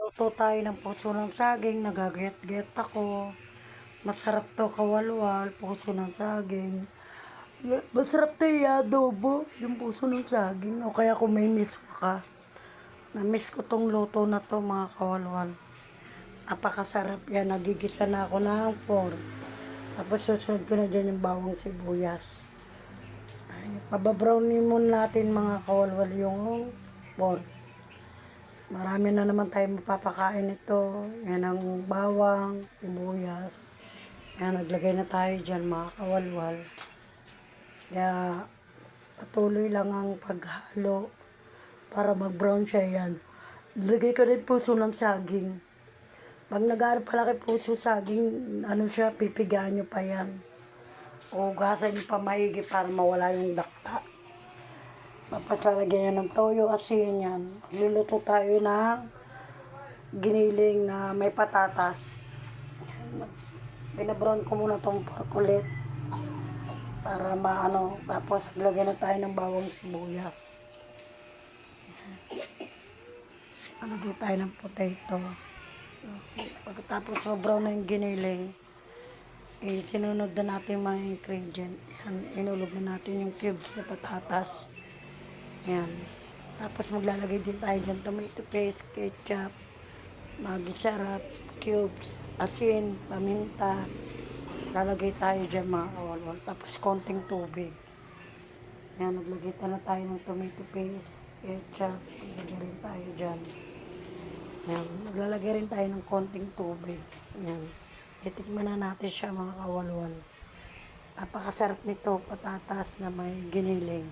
Luto tayo ng puso ng saging, nagagayat-gayat ako. Masarap to kawalwal, puso ng saging. Masarap to adobo, yung puso ng saging. O kaya kung may miss ka, na-miss ko tong luto na to mga kawalwal. Napakasarap yan, nagigisa na ako ng pork. Tapos susunod ko na dyan yung bawang sibuyas. Ay, pababrownin muna natin mga kawalwal yung pork. Marami na naman tayo mapapakain ito. Yan ang bawang, sibuyas. Yan, naglagay na tayo dyan mga kawalwal. Kaya patuloy lang ang paghalo para mag-brown siya yan. Lagay ko rin puso ng saging. Pag nag-aano palaki puso saging, ano siya, pipigaan nyo pa yan. Ugasan nyo pa maigi para mawala yung dakta. Tapos lalagyan nyo ng toyo, asin yan. Luluto tayo ng giniling na may patatas. Binabrown ko muna itong pork ulit para maano. Tapos lagyan na tayo ng bawang sibuyas. Lagyan tayo ng potato. Pagkatapos ma-brown na yung giniling, sinunod na natin yung mga ingredient. Yan, inulog na natin yung cubes na patatas. Yan. Tapos maglalagay din tayo dyan tomato paste, ketchup, Maggi sarap, cubes, asin, paminta. Lalagay tayo dyan mga kawalwal. Tapos konting tubig. Yan, naglagay na tayo ng tomato paste, ketchup. Naglagay rin tayo dyan. Yan, maglalagay rin tayo ng konting tubig. Yan. Titikman na natin siya mga kawalwal. Napakasarap nito, patatas na may giniling.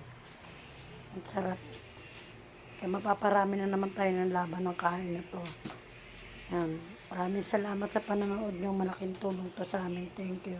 Ang sarap. Kaya mapaparami na naman tayo ng laban ng kain na to. Yan. Maraming salamat sa panonood nyo. Malaking tulong to sa amin. Thank you.